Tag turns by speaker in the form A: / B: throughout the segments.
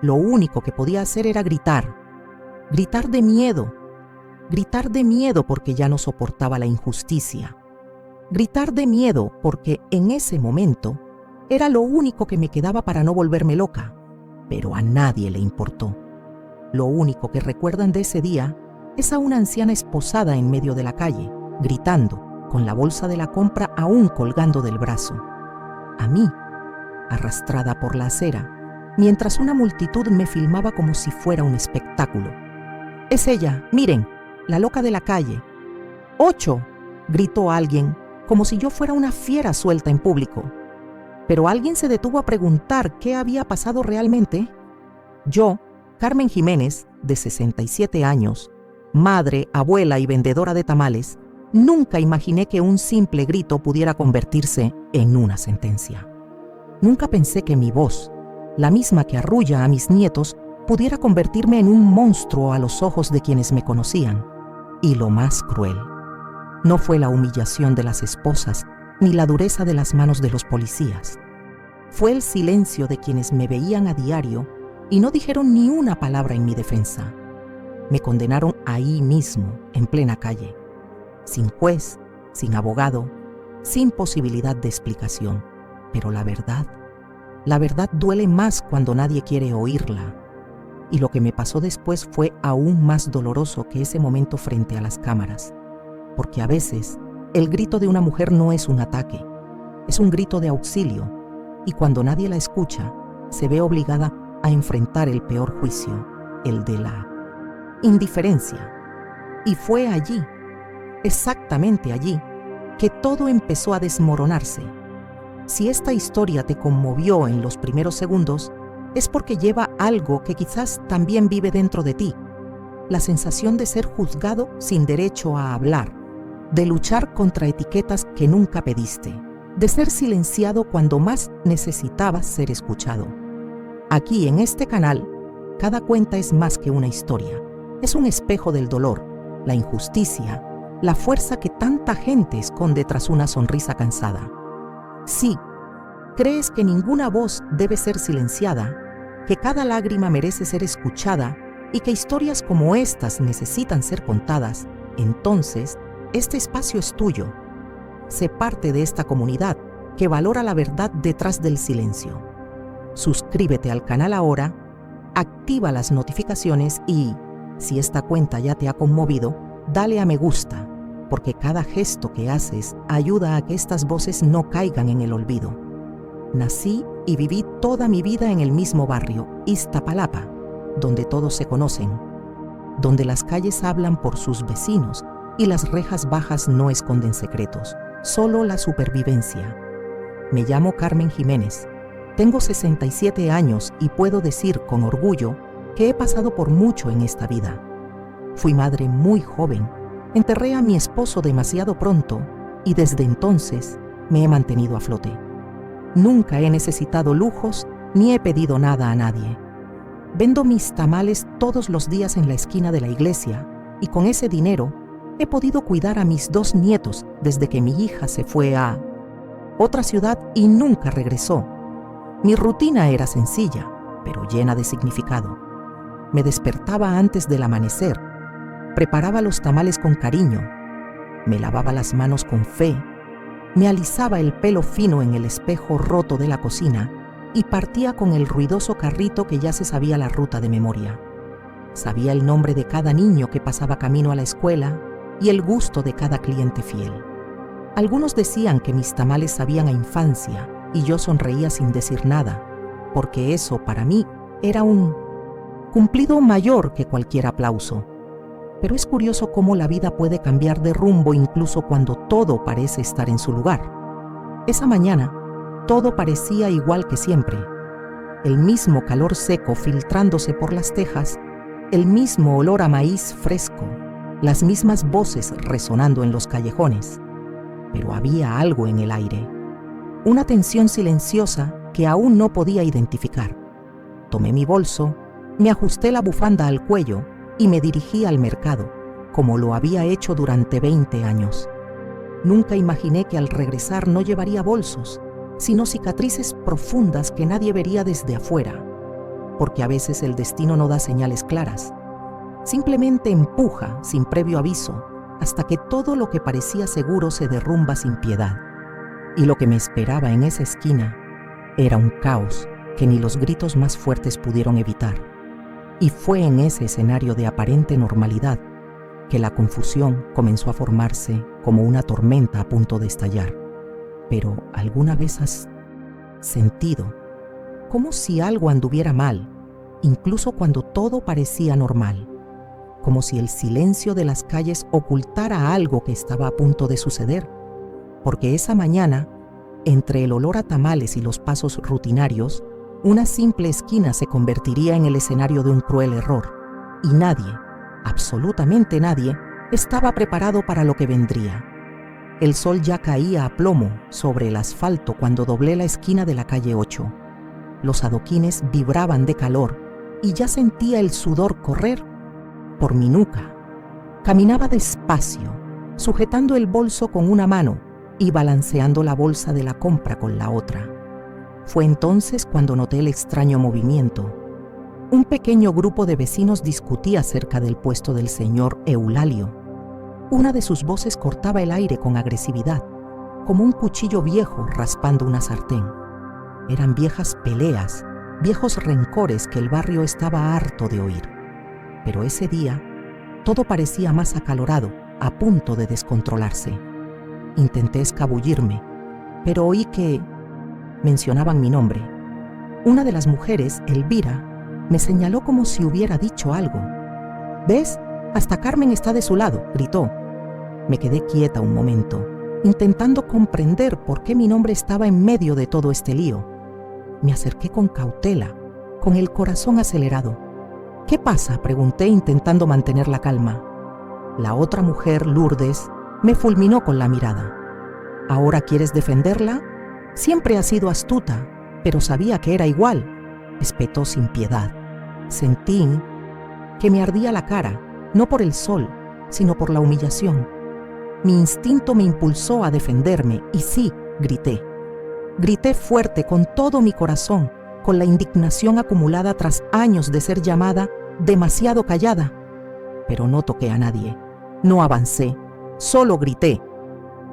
A: Lo único que podía hacer era gritar. Gritar de miedo. Gritar de miedo porque ya no soportaba la injusticia. Gritar de miedo porque en ese momento era lo único que me quedaba para no volverme loca. Pero a nadie le importó. Lo único que recuerdan de ese día es a una anciana esposada en medio de la calle, gritando, con la bolsa de la compra aún colgando del brazo. A mí, arrastrada por la acera, mientras una multitud me filmaba como si fuera un espectáculo. «Es ella, miren, la loca de la calle». «¡8!», gritó alguien, como si yo fuera una fiera suelta en público. Pero alguien se detuvo a preguntar qué había pasado realmente. Yo, Carmen Jiménez, de 67 años, madre, abuela y vendedora de tamales, nunca imaginé que un simple grito pudiera convertirse en una sentencia. Nunca pensé que mi voz, la misma que arrulla a mis nietos, pudiera convertirme en un monstruo a los ojos de quienes me conocían. Y lo más cruel, no fue la humillación de las esposas ni la dureza de las manos de los policías. Fue el silencio de quienes me veían a diario y no dijeron ni una palabra en mi defensa. Me condenaron ahí mismo, en plena calle, sin juez, sin abogado, sin posibilidad de explicación. Pero la verdad duele más cuando nadie quiere oírla. Y lo que me pasó después fue aún más doloroso que ese momento frente a las cámaras. Porque a veces el grito de una mujer no es un ataque, es un grito de auxilio, y cuando nadie la escucha, se ve obligada a enfrentar el peor juicio, el de la indiferencia. Y fue allí, exactamente allí, que todo empezó a desmoronarse. Si esta historia te conmovió en los primeros segundos, es porque lleva algo que quizás también vive dentro de ti, la sensación de ser juzgado sin derecho a hablar, de luchar contra etiquetas que nunca pediste, de ser silenciado cuando más necesitabas ser escuchado. Aquí en este canal, cada cuenta es más que una historia, es un espejo del dolor, la injusticia, la fuerza que tanta gente esconde tras una sonrisa cansada. Sí, crees que ninguna voz debe ser silenciada, que cada lágrima merece ser escuchada y que historias como estas necesitan ser contadas, entonces este espacio es tuyo. Sé parte de esta comunidad que valora la verdad detrás del silencio. Suscríbete al canal ahora, activa las notificaciones y, si esta cuenta ya te ha conmovido, dale a me gusta, porque cada gesto que haces ayuda a que estas voces no caigan en el olvido. Nací y viví toda mi vida en el mismo barrio, Iztapalapa, donde todos se conocen, donde las calles hablan por sus vecinos y las rejas bajas no esconden secretos, solo la supervivencia. Me llamo Carmen Jiménez, tengo 67 años y puedo decir con orgullo que he pasado por mucho en esta vida. Fui madre muy joven, enterré a mi esposo demasiado pronto y desde entonces me he mantenido a flote. Nunca he necesitado lujos ni he pedido nada a nadie. Vendo mis tamales todos los días en la esquina de la iglesia y con ese dinero he podido cuidar a mis 2 nietos desde que mi hija se fue a otra ciudad y nunca regresó. Mi rutina era sencilla, pero llena de significado. Me despertaba antes del amanecer, preparaba los tamales con cariño, me lavaba las manos con fe, me alisaba el pelo fino en el espejo roto de la cocina y partía con el ruidoso carrito que ya se sabía la ruta de memoria. Sabía el nombre de cada niño que pasaba camino a la escuela y el gusto de cada cliente fiel. Algunos decían que mis tamales sabían a infancia y yo sonreía sin decir nada, porque eso para mí era un cumplido mayor que cualquier aplauso. Pero es curioso cómo la vida puede cambiar de rumbo incluso cuando todo parece estar en su lugar. Esa mañana, todo parecía igual que siempre. El mismo calor seco filtrándose por las tejas, el mismo olor a maíz fresco, las mismas voces resonando en los callejones. Pero había algo en el aire, una tensión silenciosa que aún no podía identificar. Tomé mi bolso, me ajusté la bufanda al cuello y me dirigí al mercado, como lo había hecho durante 20 años. Nunca imaginé que al regresar no llevaría bolsos, sino cicatrices profundas que nadie vería desde afuera, porque a veces el destino no da señales claras. Simplemente empuja sin previo aviso hasta que todo lo que parecía seguro se derrumba sin piedad. Y lo que me esperaba en esa esquina era un caos que ni los gritos más fuertes pudieron evitar. Y fue en ese escenario de aparente normalidad que la confusión comenzó a formarse como una tormenta a punto de estallar. Pero ¿alguna vez has sentido como si algo anduviera mal, incluso cuando todo parecía normal? Como si el silencio de las calles ocultara algo que estaba a punto de suceder. Porque esa mañana, entre el olor a tamales y los pasos rutinarios, una simple esquina se convertiría en el escenario de un cruel error. Y nadie, absolutamente nadie, estaba preparado para lo que vendría. El sol ya caía a plomo sobre el asfalto cuando doblé la esquina de la calle 8. Los adoquines vibraban de calor y ya sentía el sudor correr por mi nuca. Caminaba despacio, sujetando el bolso con una mano y balanceando la bolsa de la compra con la otra. Fue entonces cuando noté el extraño movimiento. Un pequeño grupo de vecinos discutía acerca del puesto del señor Eulalio. Una de sus voces cortaba el aire con agresividad, como un cuchillo viejo raspando una sartén. Eran viejas peleas, viejos rencores que el barrio estaba harto de oír. Pero ese día, todo parecía más acalorado, a punto de descontrolarse. Intenté escabullirme, pero oí que mencionaban mi nombre. Una de las mujeres, Elvira, me señaló como si hubiera dicho algo. «¿Ves? Hasta Carmen está de su lado», gritó. Me quedé quieta un momento, intentando comprender por qué mi nombre estaba en medio de todo este lío. Me acerqué con cautela, con el corazón acelerado. «¿Qué pasa?», pregunté intentando mantener la calma. La otra mujer, Lourdes, me fulminó con la mirada. «¿Ahora quieres defenderla? Siempre has sido astuta, pero sabía que era igual», espetó sin piedad. Sentí que me ardía la cara, no por el sol, sino por la humillación. Mi instinto me impulsó a defenderme y sí, grité. Grité fuerte con todo mi corazón, con la indignación acumulada tras años de ser llamada demasiado callada. Pero no toqué a nadie, no avancé, solo grité.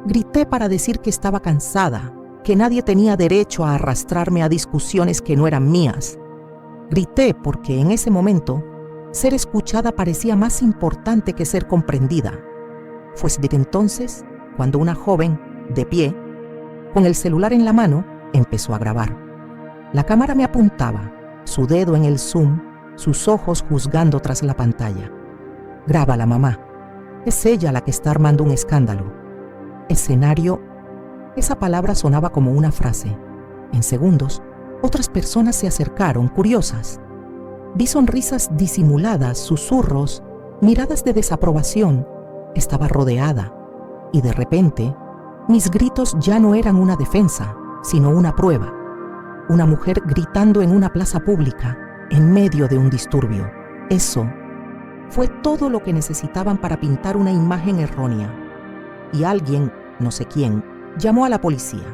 A: Grité para decir que estaba cansada, que nadie tenía derecho a arrastrarme a discusiones que no eran mías. Grité porque en ese momento ser escuchada parecía más importante que ser comprendida. Fue desde entonces cuando una joven, de pie, con el celular en la mano, empezó a grabar. La cámara me apuntaba, su dedo en el zoom, sus ojos juzgando tras la pantalla. «Grábala, mamá. Es ella la que está armando un escándalo». Escenario. Esa palabra sonaba como una frase. En segundos, otras personas se acercaron, curiosas. Vi sonrisas disimuladas, susurros, miradas de desaprobación. Estaba rodeada. Y de repente, mis gritos ya no eran una defensa, sino una prueba. Una mujer gritando en una plaza pública, en medio de un disturbio. Eso fue todo lo que necesitaban para pintar una imagen errónea. Y alguien, no sé quién, llamó a la policía.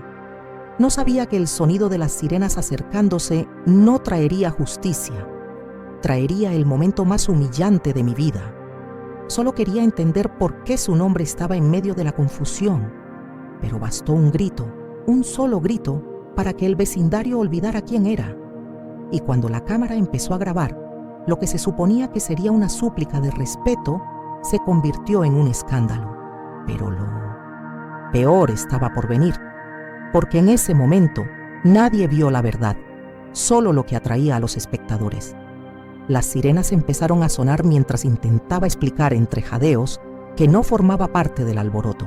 A: No sabía que el sonido de las sirenas acercándose no traería justicia. Traería el momento más humillante de mi vida. Solo quería entender por qué su nombre estaba en medio de la confusión. Pero bastó un grito, un solo grito, para que el vecindario olvidara quién era. Y cuando la cámara empezó a grabar, lo que se suponía que sería una súplica de respeto, se convirtió en un escándalo. Pero lo peor estaba por venir, porque en ese momento nadie vio la verdad, solo lo que atraía a los espectadores. Las sirenas empezaron a sonar mientras intentaba explicar entre jadeos que no formaba parte del alboroto.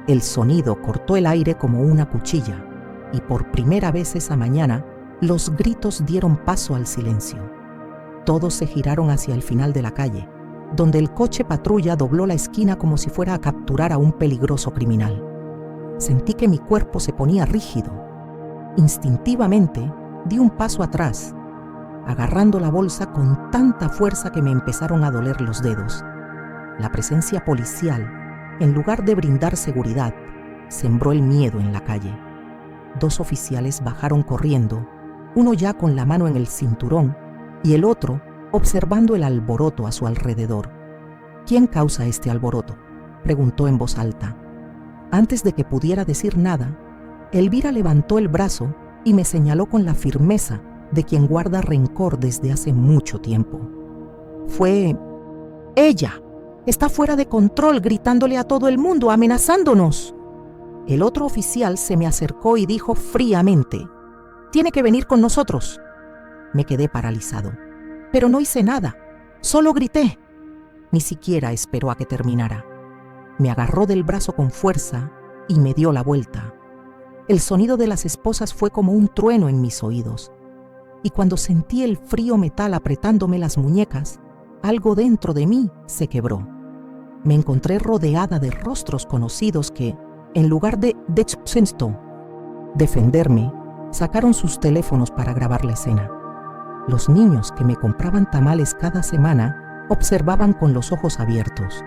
A: El sonido cortó el aire como una cuchilla, y por primera vez esa mañana, los gritos dieron paso al silencio. Todos se giraron hacia el final de la calle, donde el coche patrulla dobló la esquina como si fuera a capturar a un peligroso criminal. Sentí que mi cuerpo se ponía rígido. Instintivamente, di un paso atrás, agarrando la bolsa con tanta fuerza que me empezaron a doler los dedos. La presencia policial, en lugar de brindar seguridad, sembró el miedo en la calle. 2 oficiales bajaron corriendo, uno ya con la mano en el cinturón y el otro observando el alboroto a su alrededor. ¿Quién causa este alboroto?, preguntó en voz alta. Antes de que pudiera decir nada, Elvira levantó el brazo y me señaló con la firmeza de quien guarda rencor desde hace mucho tiempo. Fue ella. Está fuera de control, gritándole a todo el mundo, amenazándonos. El otro oficial se me acercó y dijo fríamente: «Tiene que venir con nosotros». Me quedé paralizado, pero no hice nada, solo grité. Ni siquiera esperó a que terminara. Me agarró del brazo con fuerza y me dio la vuelta. El sonido de las esposas fue como un trueno en mis oídos, y cuando sentí el frío metal apretándome las muñecas, algo dentro de mí se quebró. Me encontré rodeada de rostros conocidos que, en lugar de defenderme, sacaron sus teléfonos para grabar la escena. Los niños que me compraban tamales cada semana observaban con los ojos abiertos.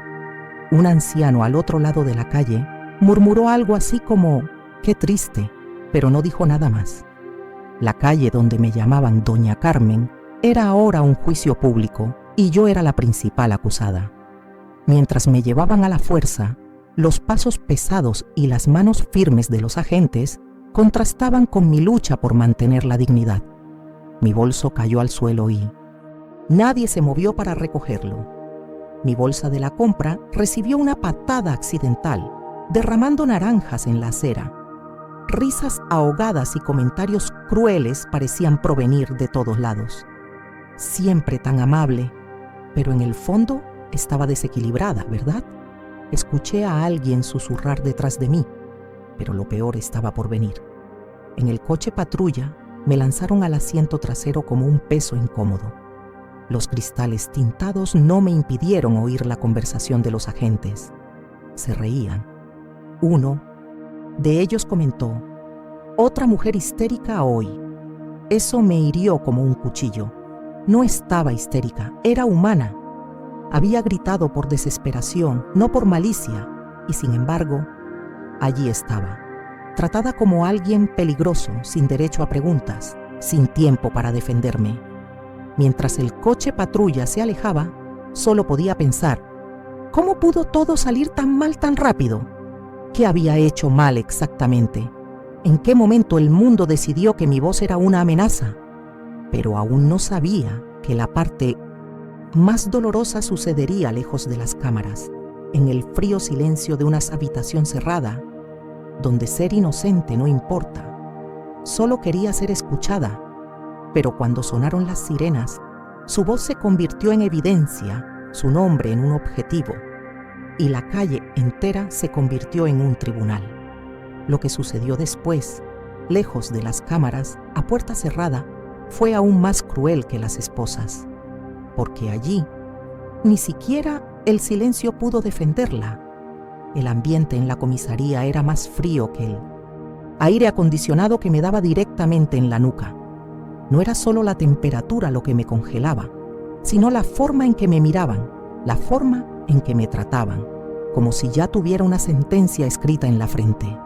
A: Un anciano al otro lado de la calle murmuró algo así como: «Qué triste», pero no dijo nada más. La calle donde me llamaban Doña Carmen era ahora un juicio público y yo era la principal acusada. Mientras me llevaban a la fuerza, los pasos pesados y las manos firmes de los agentes contrastaban con mi lucha por mantener la dignidad. Mi bolso cayó al suelo y nadie se movió para recogerlo. Mi bolsa de la compra recibió una patada accidental, derramando naranjas en la acera. Risas ahogadas y comentarios crueles parecían provenir de todos lados. Siempre tan amable, pero en el fondo estaba desequilibrada, ¿verdad? Escuché a alguien susurrar detrás de mí, pero lo peor estaba por venir. En el coche patrulla me lanzaron al asiento trasero como un peso incómodo. Los cristales tintados no me impidieron oír la conversación de los agentes. Se reían. Uno de ellos comentó: «Otra mujer histérica hoy». Eso me hirió como un cuchillo. No estaba histérica, era humana. Había gritado por desesperación, no por malicia, y sin embargo, allí estaba, tratada como alguien peligroso, sin derecho a preguntas, sin tiempo para defenderme. Mientras el coche patrulla se alejaba, solo podía pensar: ¿cómo pudo todo salir tan mal tan rápido? ¿Qué había hecho mal exactamente? ¿En qué momento el mundo decidió que mi voz era una amenaza? Pero aún no sabía que la parte más dolorosa sucedería lejos de las cámaras, en el frío silencio de una habitación cerrada, donde ser inocente no importa. Solo quería ser escuchada, pero cuando sonaron las sirenas, su voz se convirtió en evidencia, su nombre en un objetivo, y la calle entera se convirtió en un tribunal. Lo que sucedió después, lejos de las cámaras, a puerta cerrada, fue aún más cruel que las esposas, porque allí ni siquiera el silencio pudo defenderla. El ambiente en la comisaría era más frío que el aire acondicionado que me daba directamente en la nuca. No era solo la temperatura lo que me congelaba, sino la forma en que me miraban, la forma en que me trataban, como si ya tuviera una sentencia escrita en la frente.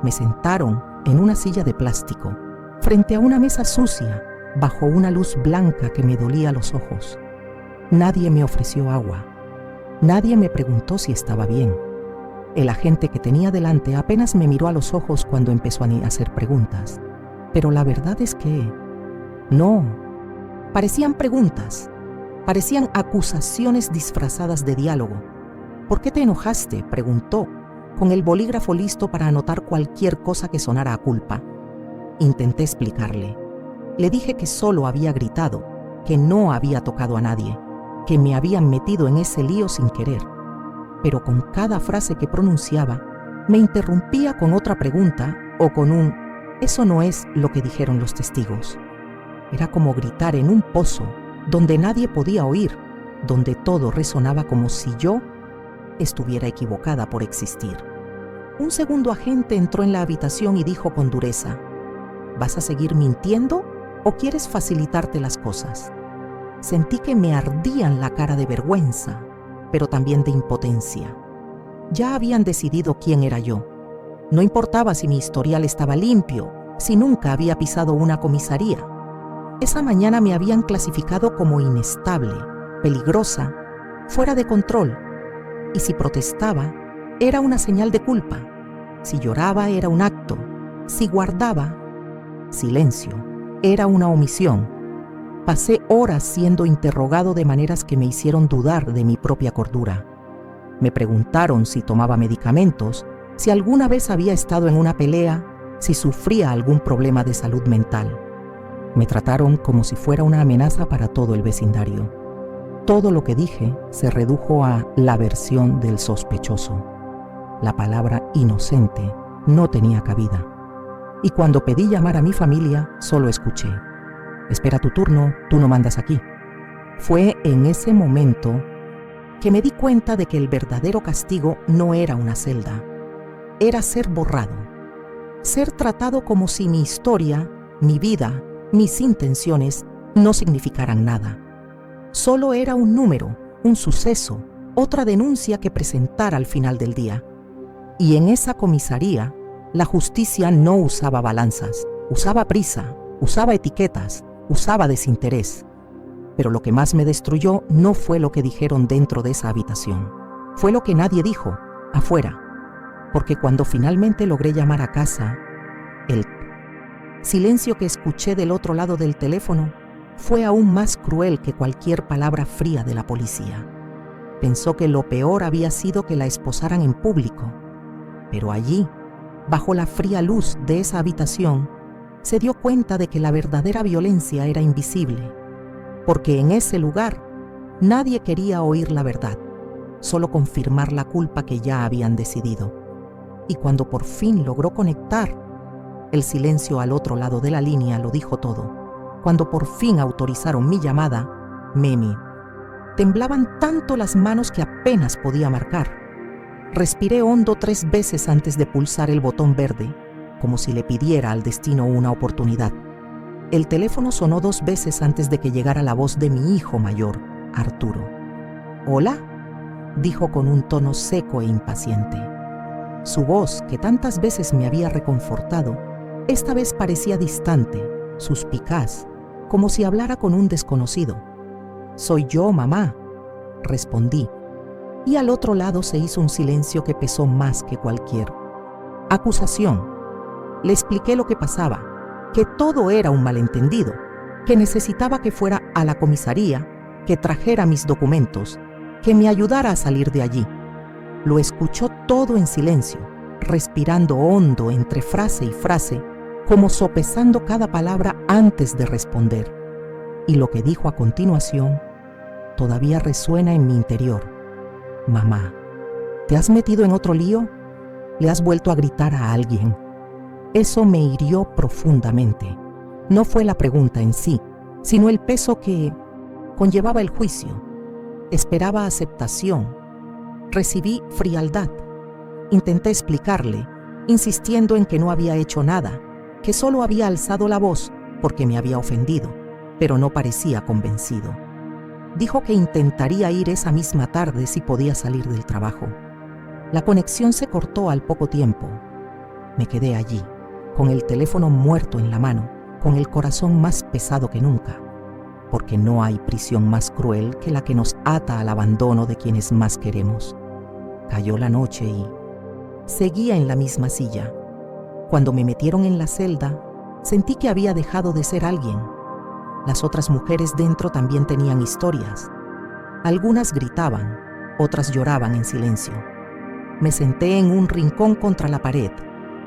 A: Me sentaron en una silla de plástico, frente a una mesa sucia, bajo una luz blanca que me dolía los ojos. Nadie me ofreció agua. Nadie me preguntó si estaba bien. El agente que tenía delante apenas me miró a los ojos cuando empezó a hacer preguntas. Pero la verdad es que no. Parecían preguntas. Parecían acusaciones disfrazadas de diálogo. «¿Por qué te enojaste?», preguntó, con el bolígrafo listo para anotar cualquier cosa que sonara a culpa. Intenté explicarle. Le dije que solo había gritado, que no había tocado a nadie, que me habían metido en ese lío sin querer. Pero con cada frase que pronunciaba, me interrumpía con otra pregunta o con un «eso no es lo que dijeron los testigos». Era como gritar en un pozo donde nadie podía oír, donde todo resonaba como si yo estuviera equivocada por existir. Un segundo agente entró en la habitación y dijo con dureza: «¿Vas a seguir mintiendo o quieres facilitarte las cosas?». Sentí que me ardían la cara de vergüenza, pero también de impotencia. Ya habían decidido quién era yo. No importaba si mi historial estaba limpio, si nunca había pisado una comisaría. Esa mañana me habían clasificado como inestable, peligrosa, fuera de control, y si protestaba, era una señal de culpa. Si lloraba, era un acto. Si guardaba silencio, era una omisión. Pasé horas siendo interrogado de maneras que me hicieron dudar de mi propia cordura. Me preguntaron si tomaba medicamentos, si alguna vez había estado en una pelea, si sufría algún problema de salud mental. Me trataron como si fuera una amenaza para todo el vecindario. Todo lo que dije se redujo a la versión del sospechoso. La palabra inocente no tenía cabida. Y cuando pedí llamar a mi familia, solo escuché: espera tu turno, tú no mandas aquí. Fue en ese momento que me di cuenta de que el verdadero castigo no era una celda, era ser borrado, ser tratado como si mi historia, mi vida, mis intenciones no significaran nada. Solo era un número, un suceso, otra denuncia que presentar al final del día. Y en esa comisaría, la justicia no usaba balanzas, usaba prisa, usaba etiquetas, usaba desinterés. Pero lo que más me destruyó no fue lo que dijeron dentro de esa habitación. Fue lo que nadie dijo, afuera. Porque cuando finalmente logré llamar a casa, el silencio que escuché del otro lado del teléfono fue aún más cruel que cualquier palabra fría de la policía. Pensó que lo peor había sido que la esposaran en público. Pero allí, bajo la fría luz de esa habitación, se dio cuenta de que la verdadera violencia era invisible. Porque en ese lugar nadie quería oír la verdad, solo confirmar la culpa que ya habían decidido. Y cuando por fin logró conectar, el silencio al otro lado de la línea lo dijo todo. Cuando por fin autorizaron mi llamada, me temblaban tanto las manos que apenas podía marcar. Respiré hondo 3 veces antes de pulsar el botón verde, como si le pidiera al destino una oportunidad. El teléfono sonó 2 veces antes de que llegara la voz de mi hijo mayor, Arturo. «¿Hola?», dijo con un tono seco e impaciente. Su voz, que tantas veces me había reconfortado, esta vez parecía distante, suspicaz, como si hablara con un desconocido. «Soy yo, mamá», respondí, y al otro lado se hizo un silencio que pesó más que cualquier acusación. Le expliqué lo que pasaba, que todo era un malentendido, que necesitaba que fuera a la comisaría, que trajera mis documentos, que me ayudara a salir de allí. Lo escuchó todo en silencio, respirando hondo entre frase y frase, como sopesando cada palabra antes de responder. Y lo que dijo a continuación todavía resuena en mi interior. «Mamá, ¿te has metido en otro lío? ¿Le has vuelto a gritar a alguien?». Eso me hirió profundamente. No fue la pregunta en sí, sino el peso que conllevaba el juicio. Esperaba aceptación. Recibí frialdad. Intenté explicarle, insistiendo en que no había hecho nada, que solo había alzado la voz porque me había ofendido, pero no parecía convencido. Dijo que intentaría ir esa misma tarde si podía salir del trabajo. La conexión se cortó al poco tiempo. Me quedé allí, con el teléfono muerto en la mano, con el corazón más pesado que nunca, porque no hay prisión más cruel que la que nos ata al abandono de quienes más queremos. Cayó la noche y seguía en la misma silla. Cuando me metieron en la celda, sentí que había dejado de ser alguien. Las otras mujeres dentro también tenían historias. Algunas gritaban, otras lloraban en silencio. Me senté en un rincón contra la pared,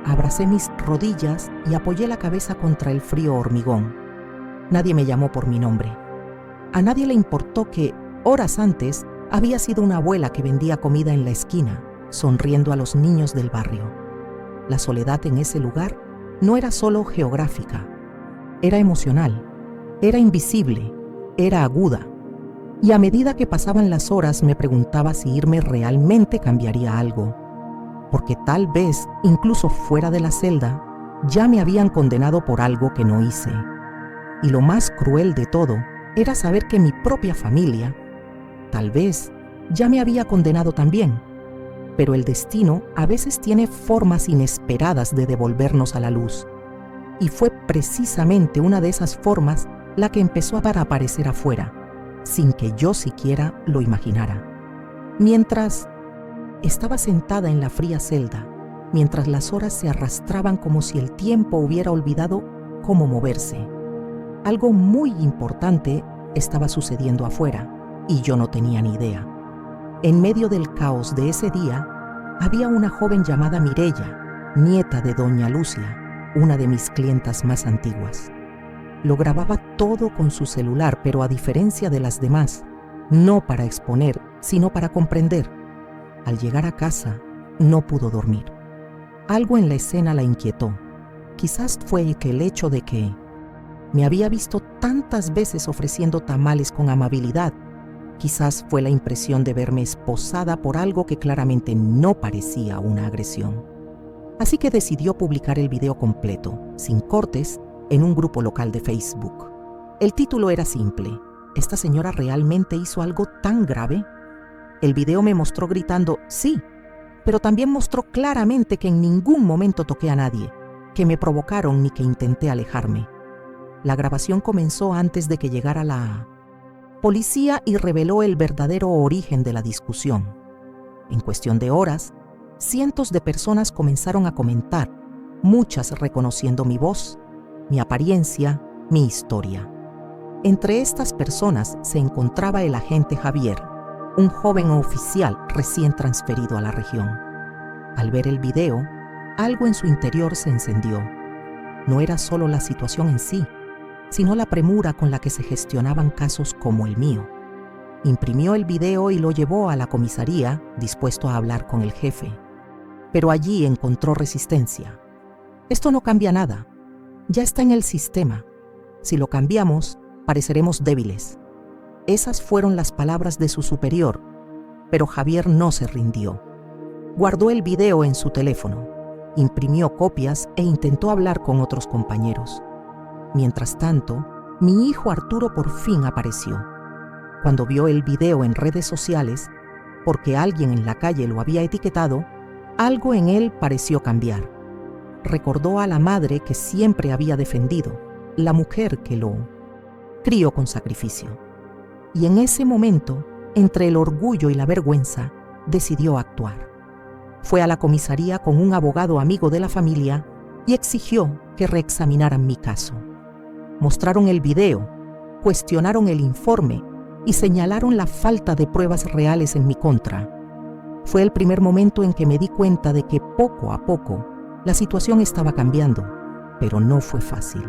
A: abracé mis rodillas y apoyé la cabeza contra el frío hormigón. Nadie me llamó por mi nombre. A nadie le importó que, horas antes, había sido una abuela que vendía comida en la esquina, sonriendo a los niños del barrio. La soledad en ese lugar no era solo geográfica, era emocional, era invisible, era aguda. Y a medida que pasaban las horas me preguntaba si irme realmente cambiaría algo, porque tal vez, incluso fuera de la celda, ya me habían condenado por algo que no hice. Y lo más cruel de todo era saber que mi propia familia, tal vez, ya me había condenado también. Pero el destino a veces tiene formas inesperadas de devolvernos a la luz. Y fue precisamente una de esas formas la que empezó a aparecer afuera, sin que yo siquiera lo imaginara. Mientras estaba sentada en la fría celda, mientras las horas se arrastraban como si el tiempo hubiera olvidado cómo moverse. Algo muy importante estaba sucediendo afuera y yo no tenía ni idea. En medio del caos de ese día, había una joven llamada Mireya, nieta de doña Lucia, una de mis clientas más antiguas. Lo grababa todo con su celular, pero a diferencia de las demás, no para exponer, sino para comprender. Al llegar a casa, no pudo dormir. Algo en la escena la inquietó. Quizás fue que el hecho de que me había visto tantas veces ofreciendo tamales con amabilidad. Quizás fue la impresión de verme esposada por algo que claramente no parecía una agresión. Así que decidió publicar el video completo, sin cortes, en un grupo local de Facebook. El título era simple: ¿esta señora realmente hizo algo tan grave? El video me mostró gritando «sí», pero también mostró claramente que en ningún momento toqué a nadie, que me provocaron ni que intenté alejarme. La grabación comenzó antes de que llegara la policía y reveló el verdadero origen de la discusión. En cuestión de horas, cientos de personas comenzaron a comentar, muchas reconociendo mi voz, mi apariencia, mi historia. Entre estas personas se encontraba el agente Javier, un joven oficial recién transferido a la región. Al ver el video, algo en su interior se encendió. No era solo la situación en sí, sino la premura con la que se gestionaban casos como el mío. Imprimió el video y lo llevó a la comisaría, dispuesto a hablar con el jefe. Pero allí encontró resistencia. Esto no cambia nada. Ya está en el sistema. Si lo cambiamos, pareceremos débiles. Esas fueron las palabras de su superior, pero Javier no se rindió. Guardó el video en su teléfono, imprimió copias e intentó hablar con otros compañeros. Mientras tanto, mi hijo Arturo por fin apareció. Cuando vio el video en redes sociales, porque alguien en la calle lo había etiquetado, algo en él pareció cambiar. Recordó a la madre que siempre había defendido, la mujer que lo crió con sacrificio. Y en ese momento, entre el orgullo y la vergüenza, decidió actuar. Fue a la comisaría con un abogado amigo de la familia y exigió que reexaminaran mi caso. Mostraron el video, cuestionaron el informe y señalaron la falta de pruebas reales en mi contra. Fue el primer momento en que me di cuenta de que poco a poco la situación estaba cambiando, pero no fue fácil.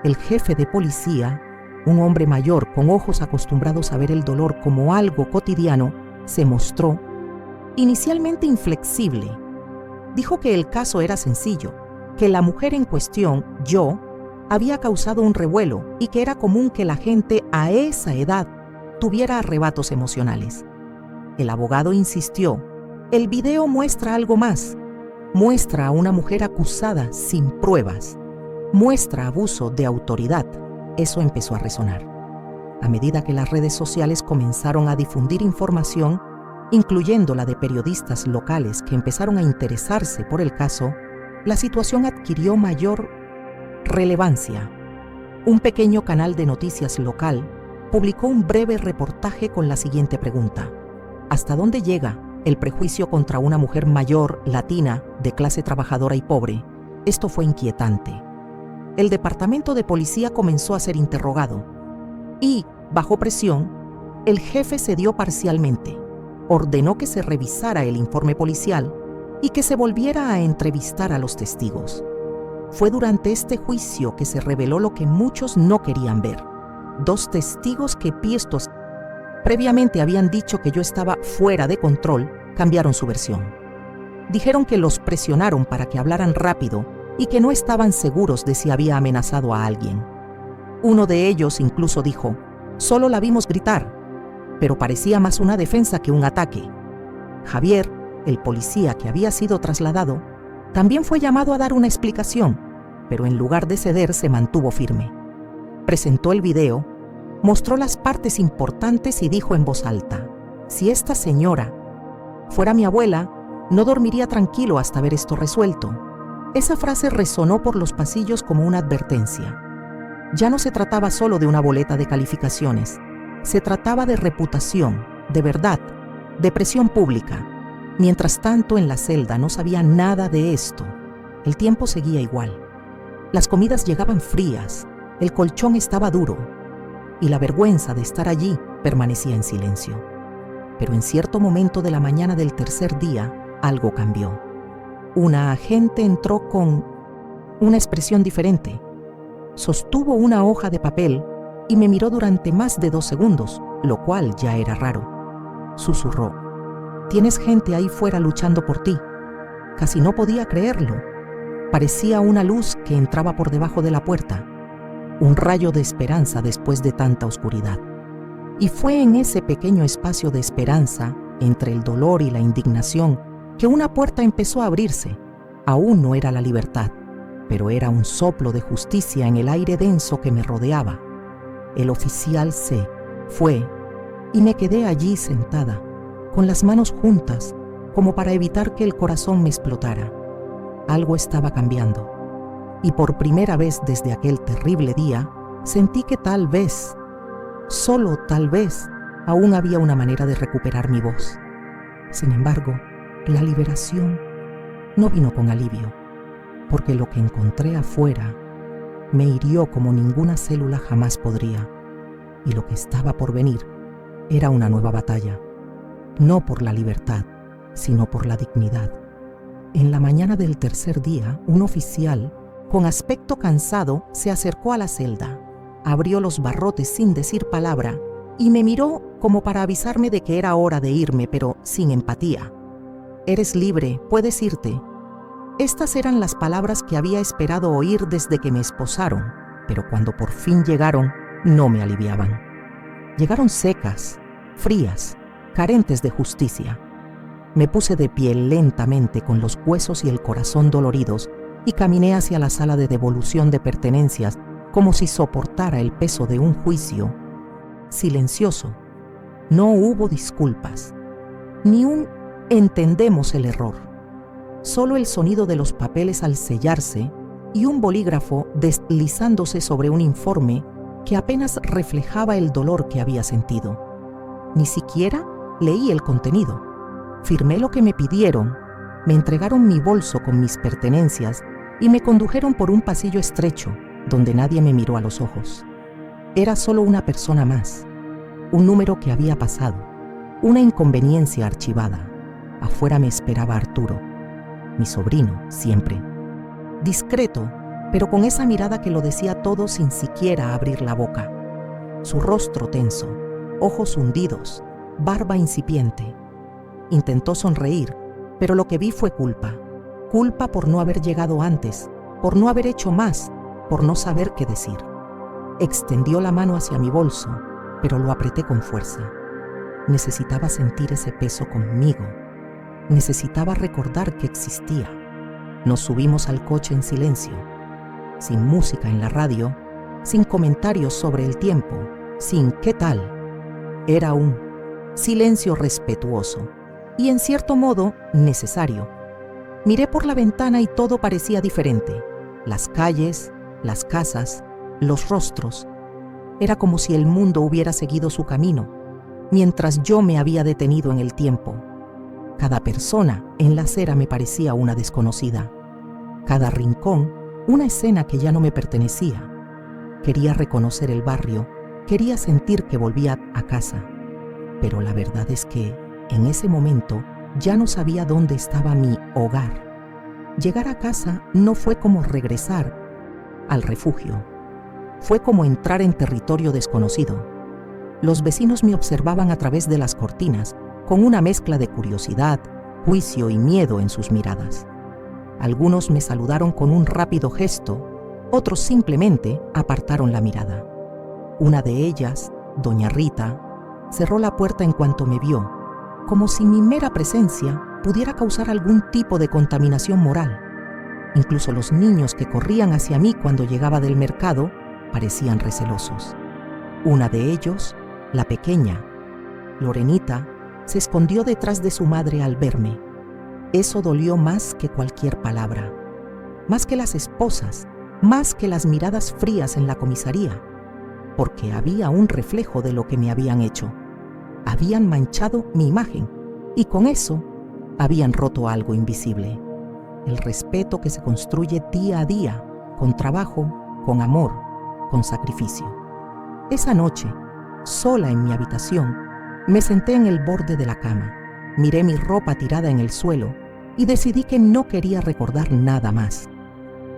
A: El jefe de policía, un hombre mayor con ojos acostumbrados a ver el dolor como algo cotidiano, se mostró inicialmente inflexible. Dijo que el caso era sencillo, que la mujer en cuestión, yo, había causado un revuelo y que era común que la gente a esa edad tuviera arrebatos emocionales. El abogado insistió: el video muestra algo más. Muestra a una mujer acusada sin pruebas. Muestra abuso de autoridad. Eso empezó a resonar. A medida que las redes sociales comenzaron a difundir información, incluyendo la de periodistas locales que empezaron a interesarse por el caso, la situación adquirió mayor relevancia. Un pequeño canal de noticias local publicó un breve reportaje con la siguiente pregunta: ¿hasta dónde llega el prejuicio contra una mujer mayor, latina, de clase trabajadora y pobre? Esto fue inquietante. El departamento de policía comenzó a ser interrogado y, bajo presión, el jefe cedió parcialmente. Ordenó que se revisara el informe policial y que se volviera a entrevistar a los testigos. Fue durante este juicio que se reveló lo que muchos no querían ver. 2 testigos que pistos previamente habían dicho que yo estaba fuera de control, cambiaron su versión. Dijeron que los presionaron para que hablaran rápido y que no estaban seguros de si había amenazado a alguien. Uno de ellos incluso dijo: solo la vimos gritar, pero parecía más una defensa que un ataque. Javier, el policía que había sido trasladado, también fue llamado a dar una explicación, pero en lugar de ceder se mantuvo firme. Presentó el video, mostró las partes importantes y dijo en voz alta: si esta señora fuera mi abuela, no dormiría tranquilo hasta ver esto resuelto. Esa frase resonó por los pasillos como una advertencia. Ya no se trataba solo de una boleta de calificaciones, se trataba de reputación, de verdad, de presión pública. Mientras tanto, en la celda no sabía nada de esto. El tiempo seguía igual. Las comidas llegaban frías, el colchón estaba duro y la vergüenza de estar allí permanecía en silencio. Pero en cierto momento de la mañana del tercer día, algo cambió. Una agente entró con una expresión diferente. Sostuvo una hoja de papel y me miró durante más de 2 segundos, lo cual ya era raro. Susurró: «Tienes gente ahí fuera luchando por ti». Casi no podía creerlo. Parecía una luz que entraba por debajo de la puerta, un rayo de esperanza después de tanta oscuridad. Y fue en ese pequeño espacio de esperanza, entre el dolor y la indignación, que una puerta empezó a abrirse. Aún no era la libertad, pero era un soplo de justicia en el aire denso que me rodeaba. El oficial se fue y me quedé allí sentada, con las manos juntas, como para evitar que el corazón me explotara. Algo estaba cambiando, y por primera vez desde aquel terrible día, sentí que tal vez, solo tal vez, aún había una manera de recuperar mi voz. Sin embargo, la liberación no vino con alivio, porque lo que encontré afuera me hirió como ninguna célula jamás podría, y lo que estaba por venir era una nueva batalla, no por la libertad, sino por la dignidad. En la mañana del tercer día, un oficial, con aspecto cansado, se acercó a la celda, abrió los barrotes sin decir palabra y me miró como para avisarme de que era hora de irme, pero sin empatía. «Eres libre, puedes irte». Estas eran las palabras que había esperado oír desde que me esposaron, pero cuando por fin llegaron, no me aliviaban. Llegaron secas, frías, carentes de justicia. Me puse de pie lentamente con los huesos y el corazón doloridos y caminé hacia la sala de devolución de pertenencias como si soportara el peso de un juicio silencioso. No hubo disculpas, ni un «entendemos el error». Solo el sonido de los papeles al sellarse y un bolígrafo deslizándose sobre un informe que apenas reflejaba el dolor que había sentido. Ni siquiera leí el contenido. Firmé lo que me pidieron, me entregaron mi bolso con mis pertenencias y me condujeron por un pasillo estrecho donde nadie me miró a los ojos. Era solo una persona más, un número que había pasado, una inconveniencia archivada. Afuera me esperaba Arturo, mi sobrino siempre. Discreto, pero con esa mirada que lo decía todo sin siquiera abrir la boca. Su rostro tenso, ojos hundidos, barba incipiente. Intentó sonreír, pero lo que vi fue culpa. Culpa por no haber llegado antes, por no haber hecho más, por no saber qué decir. Extendió la mano hacia mi bolso, pero lo apreté con fuerza. Necesitaba sentir ese peso conmigo. Necesitaba recordar que existía. Nos subimos al coche en silencio, sin música en la radio, sin comentarios sobre el tiempo, sin ¿qué tal? Era un silencio respetuoso y en cierto modo necesario. Miré por la ventana y todo parecía diferente. Las calles, las casas, los rostros. Era como si el mundo hubiera seguido su camino, mientras yo me había detenido en el tiempo. Cada persona en la acera me parecía una desconocida. Cada rincón, una escena que ya no me pertenecía. Quería reconocer el barrio, quería sentir que volvía a casa. Pero la verdad es que, en ese momento, ya no sabía dónde estaba mi hogar. Llegar a casa no fue como regresar al refugio. Fue como entrar en territorio desconocido. Los vecinos me observaban a través de las cortinas, con una mezcla de curiosidad, juicio y miedo en sus miradas. Algunos me saludaron con un rápido gesto, otros simplemente apartaron la mirada. Una de ellas, doña Rita, cerró la puerta en cuanto me vio, como si mi mera presencia pudiera causar algún tipo de contaminación moral. Incluso los niños que corrían hacia mí cuando llegaba del mercado parecían recelosos. Una de ellos, la pequeña, Lorenita, se escondió detrás de su madre al verme. Eso dolió más que cualquier palabra, más que las esposas, más que las miradas frías en la comisaría, porque había un reflejo de lo que me habían hecho. Habían manchado mi imagen y con eso habían roto algo invisible. El respeto que se construye día a día, con trabajo, con amor, con sacrificio. Esa noche, sola en mi habitación, me senté en el borde de la cama, miré mi ropa tirada en el suelo y decidí que no quería recordar nada más.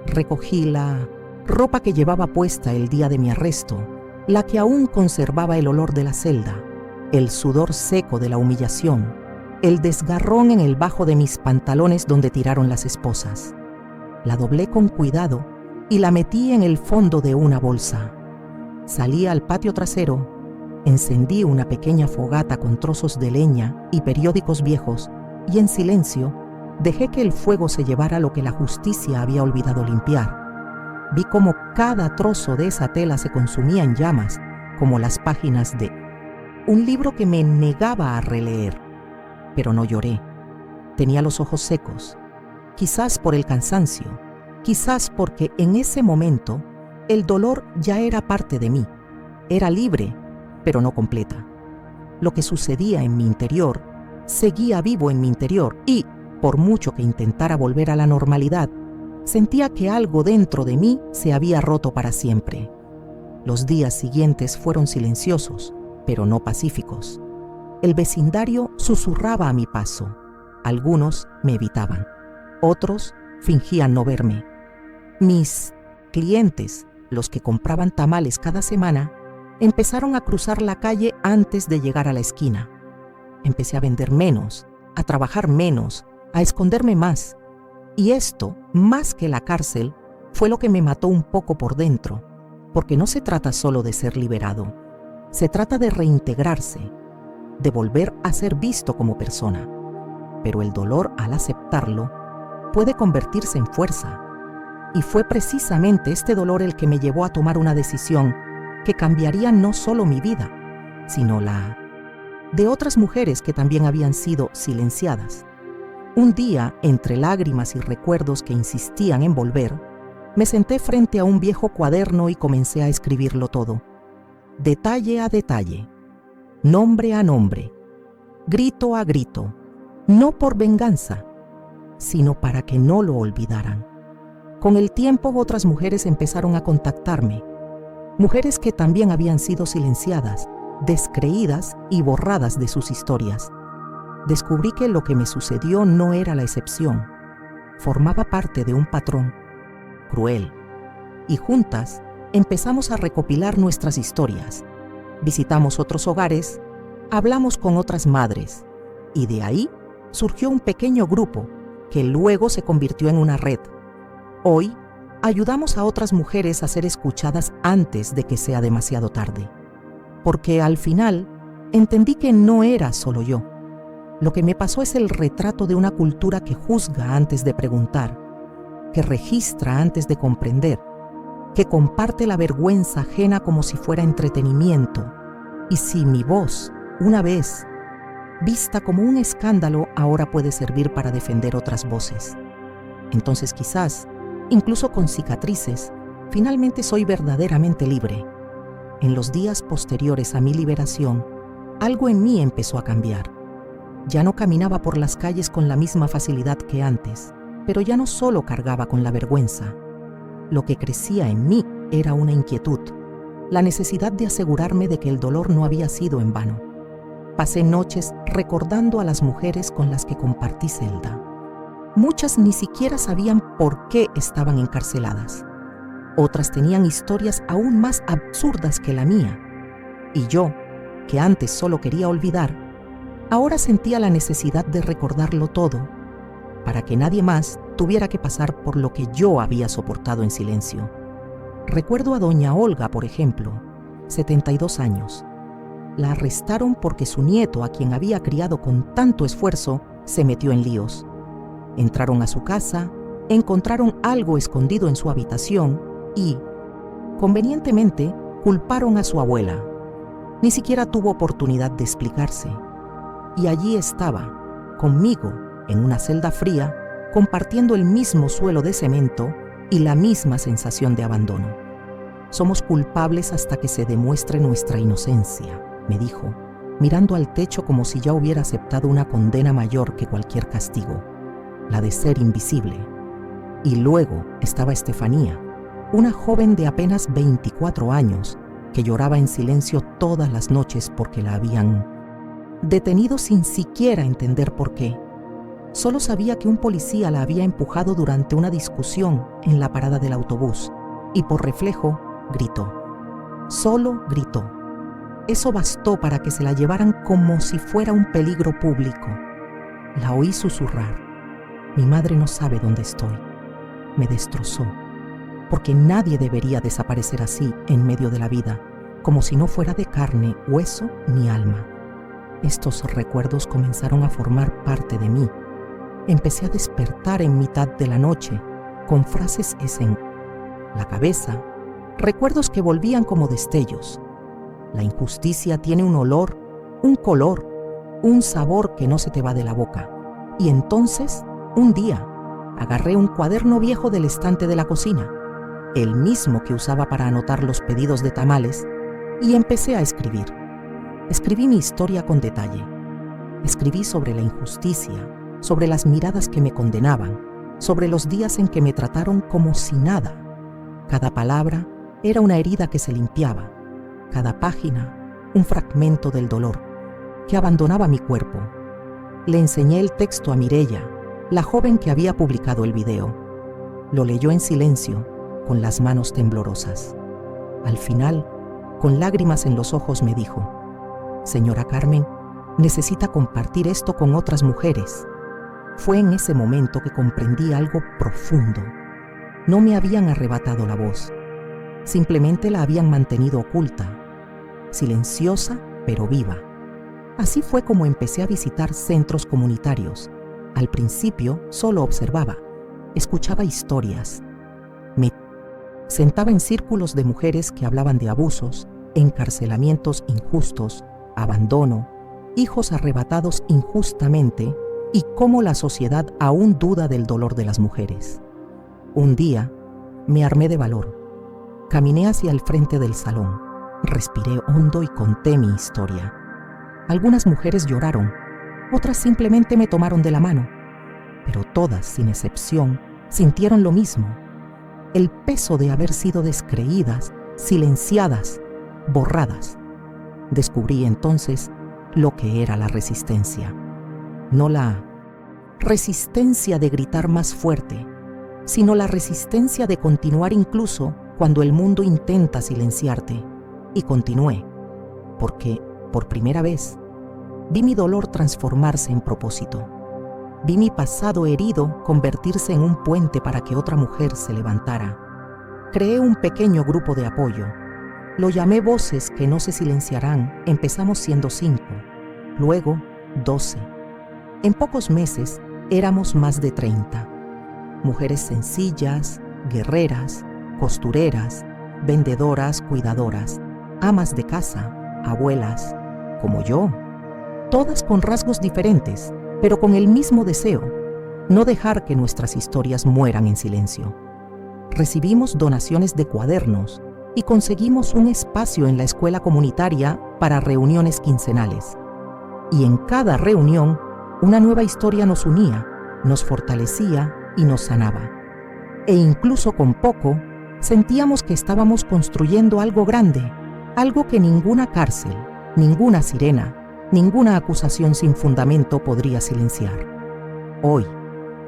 A: Recogí la ropa que llevaba puesta el día de mi arresto, la que aún conservaba el olor de la celda, el sudor seco de la humillación, el desgarrón en el bajo de mis pantalones donde tiraron las esposas. La doblé con cuidado y la metí en el fondo de una bolsa. Salí al patio trasero, encendí una pequeña fogata con trozos de leña y periódicos viejos y en silencio dejé que el fuego se llevara lo que la justicia había olvidado limpiar. Vi cómo cada trozo de esa tela se consumía en llamas, como las páginas de un libro que me negaba a releer. Pero no lloré. Tenía los ojos secos, quizás por el cansancio, quizás porque en ese momento el dolor ya era parte de mí. Era libre, pero no completa. Lo que sucedía en mi interior seguía vivo en mi interior y, por mucho que intentara volver a la normalidad, sentía que algo dentro de mí se había roto para siempre. Los días siguientes fueron silenciosos, pero no pacíficos. El vecindario susurraba a mi paso. Algunos me evitaban. Otros fingían no verme. Mis clientes, los que compraban tamales cada semana, empezaron a cruzar la calle antes de llegar a la esquina. Empecé a vender menos, a trabajar menos, a esconderme más. Y esto, más que la cárcel, fue lo que me mató un poco por dentro, porque no se trata solo de ser liberado. Se trata de reintegrarse, de volver a ser visto como persona. Pero el dolor, al aceptarlo, puede convertirse en fuerza. Y fue precisamente este dolor el que me llevó a tomar una decisión que cambiaría no solo mi vida, sino la de otras mujeres que también habían sido silenciadas. Un día, entre lágrimas y recuerdos que insistían en volver, me senté frente a un viejo cuaderno y comencé a escribirlo todo, detalle a detalle, nombre a nombre, grito a grito, no por venganza, sino para que no lo olvidaran. Con el tiempo, otras mujeres empezaron a contactarme, mujeres que también habían sido silenciadas, descreídas y borradas de sus historias. Descubrí que lo que me sucedió no era la excepción, formaba parte de un patrón cruel, y juntas empezamos a recopilar nuestras historias. Visitamos otros hogares, hablamos con otras madres, y de ahí surgió un pequeño grupo que luego se convirtió en una red. Hoy ayudamos a otras mujeres a ser escuchadas antes de que sea demasiado tarde, porque al final entendí que no era solo yo. Lo que me pasó es el retrato de una cultura que juzga antes de preguntar, que registra antes de comprender, que comparte la vergüenza ajena como si fuera entretenimiento. Y si mi voz, una vez vista como un escándalo, ahora puede servir para defender otras voces, entonces quizás, incluso con cicatrices, finalmente soy verdaderamente libre. En los días posteriores a mi liberación, algo en mí empezó a cambiar. Ya no caminaba por las calles con la misma facilidad que antes, pero ya no solo cargaba con la vergüenza. Lo que crecía en mí era una inquietud, la necesidad de asegurarme de que el dolor no había sido en vano. Pasé noches recordando a las mujeres con las que compartí celda. Muchas ni siquiera sabían por qué estaban encarceladas. Otras tenían historias aún más absurdas que la mía. Y yo, que antes solo quería olvidar, ahora sentía la necesidad de recordarlo todo, para que nadie más tuviera que pasar por lo que yo había soportado en silencio. Recuerdo a doña Olga, por ejemplo, 72 años. La arrestaron porque su nieto, a quien había criado con tanto esfuerzo, se metió en líos. Entraron a su casa, encontraron algo escondido en su habitación y, convenientemente, culparon a su abuela. Ni siquiera tuvo oportunidad de explicarse. Y allí estaba, conmigo, en una celda fría, compartiendo el mismo suelo de cemento y la misma sensación de abandono. Somos culpables hasta que se demuestre nuestra inocencia, me dijo, mirando al techo como si ya hubiera aceptado una condena mayor que cualquier castigo, la de ser invisible. Y luego estaba Estefanía, una joven de apenas 24 años que lloraba en silencio todas las noches porque la habían detenido sin siquiera entender por qué. Solo sabía que un policía la había empujado durante una discusión en la parada del autobús y por reflejo gritó. Solo gritó. Eso bastó para que se la llevaran como si fuera un peligro público. La oí susurrar. Mi madre no sabe dónde estoy. Me destrozó, porque nadie debería desaparecer así en medio de la vida, como si no fuera de carne, hueso ni alma. Estos recuerdos comenzaron a formar parte de mí. Empecé a despertar en mitad de la noche, con frases en la cabeza, recuerdos que volvían como destellos. La injusticia tiene un olor, un color, un sabor que no se te va de la boca. Y entonces, un día, agarré un cuaderno viejo del estante de la cocina, el mismo que usaba para anotar los pedidos de tamales, y empecé a escribir. Escribí mi historia con detalle. Escribí sobre la injusticia, sobre las miradas que me condenaban, sobre los días en que me trataron como si nada. Cada palabra era una herida que se limpiaba, cada página un fragmento del dolor que abandonaba mi cuerpo. Le enseñé el texto a Mireya, la joven que había publicado el video. Lo leyó en silencio, con las manos temblorosas. Al final, con lágrimas en los ojos, me dijo: «Señora Carmen, necesita compartir esto con otras mujeres». Fue en ese momento que comprendí algo profundo. No me habían arrebatado la voz, simplemente la habían mantenido oculta, silenciosa pero viva. Así fue como empecé a visitar centros comunitarios. Al principio solo observaba, escuchaba historias. Me sentaba en círculos de mujeres que hablaban de abusos, encarcelamientos injustos, abandono, hijos arrebatados injustamente y cómo la sociedad aún duda del dolor de las mujeres. Un día me armé de valor. Caminé hacia el frente del salón, respiré hondo y conté mi historia. Algunas mujeres lloraron, otras simplemente me tomaron de la mano, pero todas, sin excepción, sintieron lo mismo: el peso de haber sido descreídas, silenciadas, borradas. Descubrí entonces lo que era la resistencia. No la resistencia de gritar más fuerte, sino la resistencia de continuar incluso cuando el mundo intenta silenciarte. Y continué, porque por primera vez vi mi dolor transformarse en propósito. Vi mi pasado herido convertirse en un puente para que otra mujer se levantara. Creé un pequeño grupo de apoyo. Lo llamé Voces que no se silenciarán. Empezamos siendo 5, luego 12. En pocos meses éramos más de 30. Mujeres sencillas, guerreras, costureras, vendedoras, cuidadoras, amas de casa, abuelas, como yo. Todas con rasgos diferentes, pero con el mismo deseo: no dejar que nuestras historias mueran en silencio. Recibimos donaciones de cuadernos y conseguimos un espacio en la escuela comunitaria para reuniones quincenales. Y en cada reunión, una nueva historia nos unía, nos fortalecía y nos sanaba. E incluso con poco, sentíamos que estábamos construyendo algo grande, algo que ninguna cárcel, ninguna sirena, ninguna acusación sin fundamento podría silenciar. Hoy,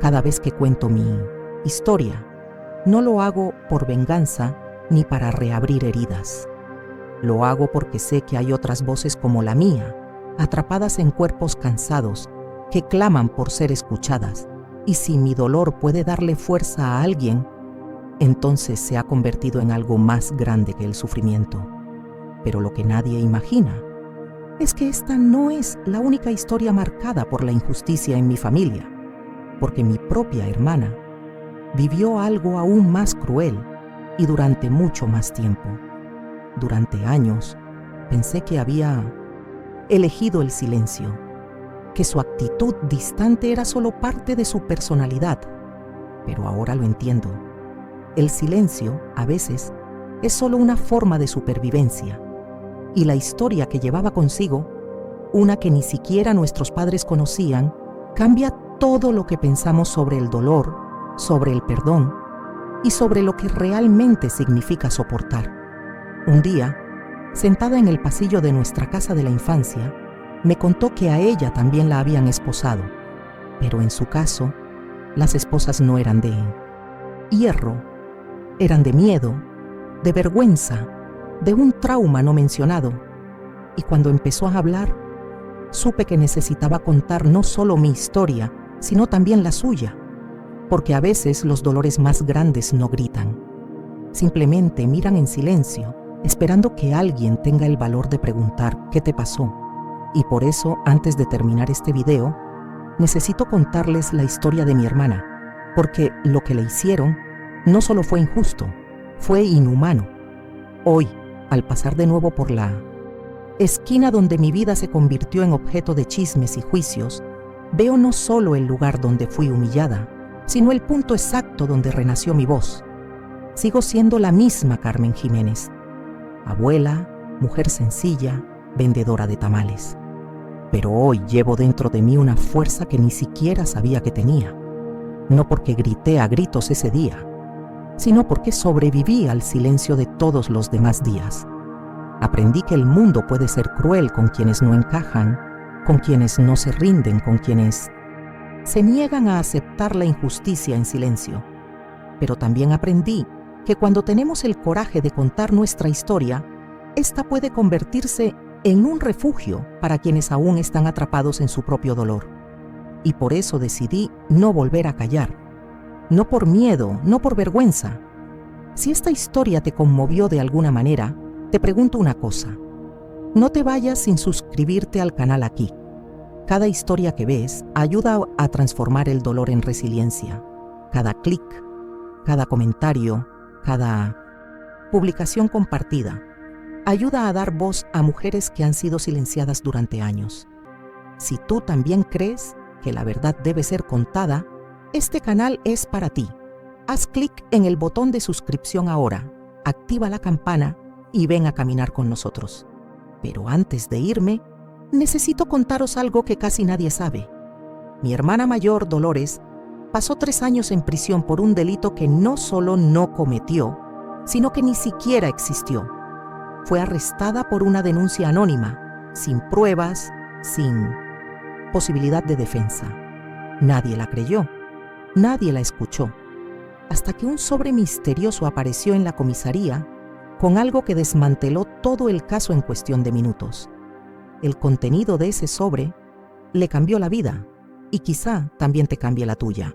A: cada vez que cuento mi historia, no lo hago por venganza ni para reabrir heridas. Lo hago porque sé que hay otras voces como la mía, atrapadas en cuerpos cansados, que claman por ser escuchadas, y si mi dolor puede darle fuerza a alguien, entonces se ha convertido en algo más grande que el sufrimiento. Pero lo que nadie imagina es que esta no es la única historia marcada por la injusticia en mi familia, porque mi propia hermana vivió algo aún más cruel y durante mucho más tiempo. Durante años pensé que había elegido el silencio, que su actitud distante era solo parte de su personalidad, pero ahora lo entiendo. El silencio, a veces, es solo una forma de supervivencia. Y la historia que llevaba consigo, una que ni siquiera nuestros padres conocían, cambia todo lo que pensamos sobre el dolor, sobre el perdón y sobre lo que realmente significa soportar. Un día, sentada en el pasillo de nuestra casa de la infancia, me contó que a ella también la habían esposado, pero en su caso, las esposas no eran de hierro, eran de miedo, de vergüenza, de un trauma no mencionado. Y cuando empezó a hablar, supe que necesitaba contar no solo mi historia, sino también la suya, porque a veces los dolores más grandes no gritan. Simplemente miran en silencio, esperando que alguien tenga el valor de preguntar qué te pasó. Y por eso, antes de terminar este video, necesito contarles la historia de mi hermana, porque lo que le hicieron no solo fue injusto, fue inhumano. Hoy, al pasar de nuevo por la esquina donde mi vida se convirtió en objeto de chismes y juicios, veo no solo el lugar donde fui humillada, sino el punto exacto donde renació mi voz. Sigo siendo la misma Carmen Jiménez, abuela, mujer sencilla, vendedora de tamales. Pero hoy llevo dentro de mí una fuerza que ni siquiera sabía que tenía. No porque grité a gritos ese día, sino porque sobreviví al silencio de todos los demás días. Aprendí que el mundo puede ser cruel con quienes no encajan, con quienes no se rinden, con quienes se niegan a aceptar la injusticia en silencio. Pero también aprendí que cuando tenemos el coraje de contar nuestra historia, esta puede convertirse en un refugio para quienes aún están atrapados en su propio dolor. Y por eso decidí no volver a callar. No por miedo, no por vergüenza. Si esta historia te conmovió de alguna manera, te pregunto una cosa. No te vayas sin suscribirte al canal aquí. Cada historia que ves ayuda a transformar el dolor en resiliencia. Cada clic, cada comentario, cada publicación compartida ayuda a dar voz a mujeres que han sido silenciadas durante años. Si tú también crees que la verdad debe ser contada, este canal es para ti. Haz clic en el botón de suscripción ahora, activa la campana y ven a caminar con nosotros. Pero antes de irme, necesito contaros algo que casi nadie sabe. Mi hermana mayor, Dolores, pasó 3 años en prisión por un delito que no solo no cometió, sino que ni siquiera existió. Fue arrestada por una denuncia anónima, sin pruebas, sin posibilidad de defensa. Nadie la creyó, nadie la escuchó, hasta que un sobre misterioso apareció en la comisaría con algo que desmanteló todo el caso en cuestión de minutos. El contenido de ese sobre le cambió la vida y quizá también te cambie la tuya.